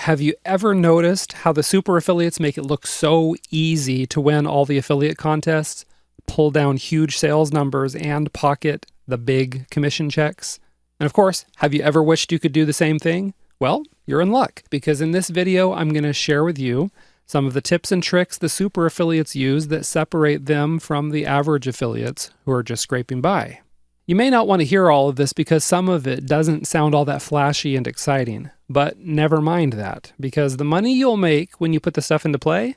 Have you ever noticed how the super affiliates make it look so easy to win all the affiliate contests, pull down huge sales numbers, and pocket the big commission checks? And of course, have you ever wished you could do the same thing? Well, you're in luck, because in this video, I'm going to share with you some of the tips and tricks the super affiliates use that separate them from the average affiliates who are just scraping by. You may not want to hear all of this because some of it doesn't sound all that flashy and exciting, but never mind that, because the money you'll make when you put the stuff into play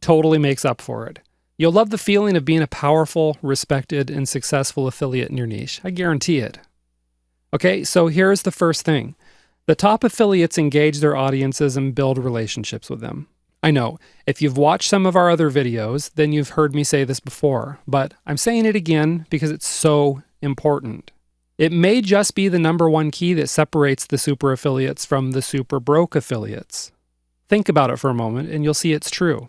totally makes up for it. You'll love the feeling of being a powerful, respected, and successful affiliate in your niche. I guarantee it. Okay, so here's the first thing. The top affiliates engage their audiences and build relationships with them. I know, if you've watched some of our other videos, then you've heard me say this before, but I'm saying it again because it's so important. It may just be the number one key that separates the super affiliates from the super broke affiliates. Think about it for a moment and you'll see it's true.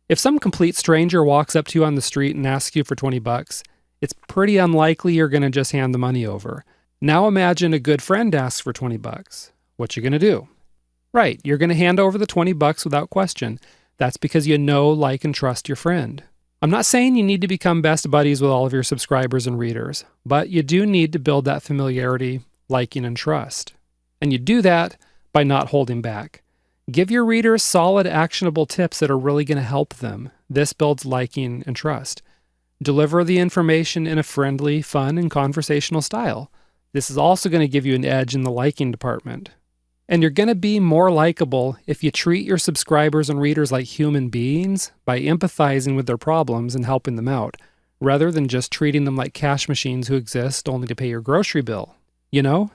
If some complete stranger walks up to you on the street and asks you for 20 bucks, it's pretty unlikely you're going to just hand the money over. Now imagine a good friend asks for 20 bucks. What you going to do? Right, you're going to hand over the 20 bucks without question. That's because you know, like, and trust your friend. I'm not saying you need to become best buddies with all of your subscribers and readers, but you do need to build that familiarity, liking, and trust. And you do that by not holding back. Give your readers solid, actionable tips that are really going to help them. This builds liking and trust. Deliver the information in a friendly, fun, and conversational style. This is also going to give you an edge in the liking department. And you're going to be more likable if you treat your subscribers and readers like human beings by empathizing with their problems and helping them out, rather than just treating them like cash machines who exist only to pay your grocery bill. You know?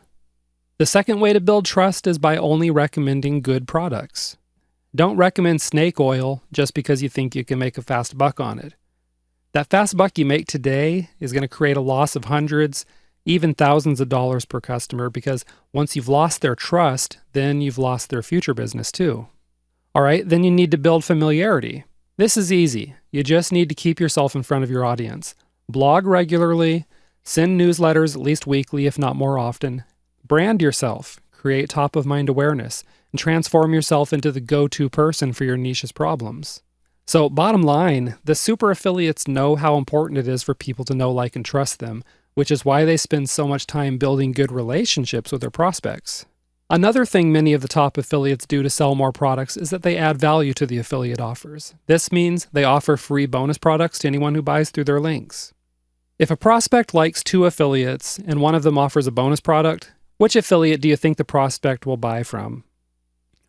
The second way to build trust is by only recommending good products. Don't recommend snake oil just because you think you can make a fast buck on it. That fast buck you make today is going to create a loss of hundreds, even thousands of dollars per customer, because once you've lost their trust, then you've lost their future business too. All right, then you need to build familiarity. This is easy. You just need to keep yourself in front of your audience. Blog regularly, send newsletters at least weekly, if not more often. Brand yourself, create top-of-mind awareness, and transform yourself into the go-to person for your niche's problems. So bottom line, the super affiliates know how important it is for people to know, like, and trust them, which is why they spend so much time building good relationships with their prospects. Another thing many of the top affiliates do to sell more products is that they add value to the affiliate offers. This means they offer free bonus products to anyone who buys through their links. If a prospect likes two affiliates and one of them offers a bonus product, which affiliate do you think the prospect will buy from?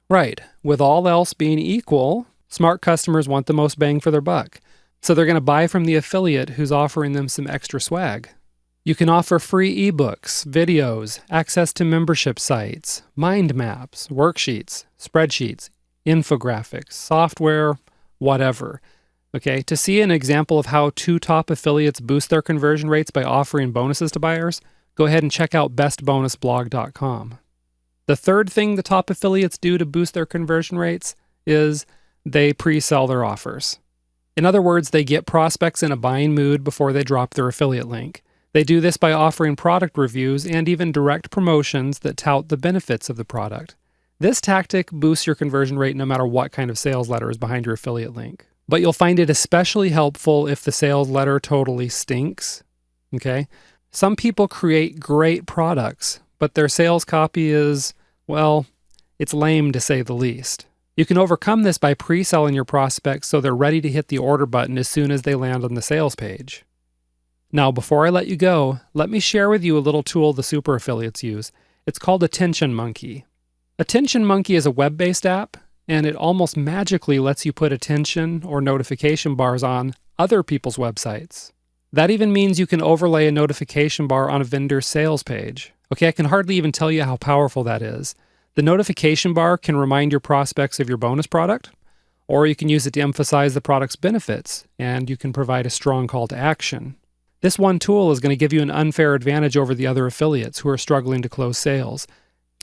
Right, with all else being equal, smart customers want the most bang for their buck, so they're going to buy from the affiliate who's offering them some extra swag. You can offer free ebooks, videos, access to membership sites, mind maps, worksheets, spreadsheets, infographics, software, whatever. Okay, to see an example of how two top affiliates boost their conversion rates by offering bonuses to buyers, go ahead and check out bestbonusblog.com. The third thing the top affiliates do to boost their conversion rates is they pre-sell their offers. In other words, they get prospects in a buying mood before they drop their affiliate link. They do this by offering product reviews and even direct promotions that tout the benefits of the product. This tactic boosts your conversion rate no matter what kind of sales letter is behind your affiliate link. But you'll find it especially helpful if the sales letter totally stinks. Okay? Some people create great products, but their sales copy is, well, it's lame to say the least. You can overcome this by pre-selling your prospects so they're ready to hit the order button as soon as they land on the sales page. Now, before I let you go, let me share with you a little tool the super affiliates use. It's called Attention Monkey. Attention Monkey is a web-based app, and it almost magically lets you put attention or notification bars on other people's websites. That even means you can overlay a notification bar on a vendor's sales page. Okay, I can hardly even tell you how powerful that is. The notification bar can remind your prospects of your bonus product, or you can use it to emphasize the product's benefits, and you can provide a strong call to action. This one tool is going to give you an unfair advantage over the other affiliates who are struggling to close sales.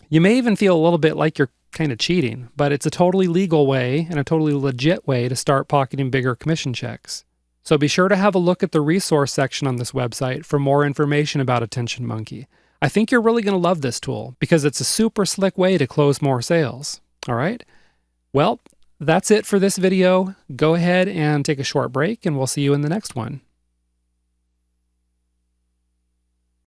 You may even feel a little bit like you're kind of cheating, but it's a totally legal way and a totally legit way to start pocketing bigger commission checks. So be sure to have a look at the resource section on this website for more information about Attention Monkey. I think you're really going to love this tool because it's a super slick way to close more sales. All right? Well, that's it for this video. Go ahead and take a short break, and we'll see you in the next one.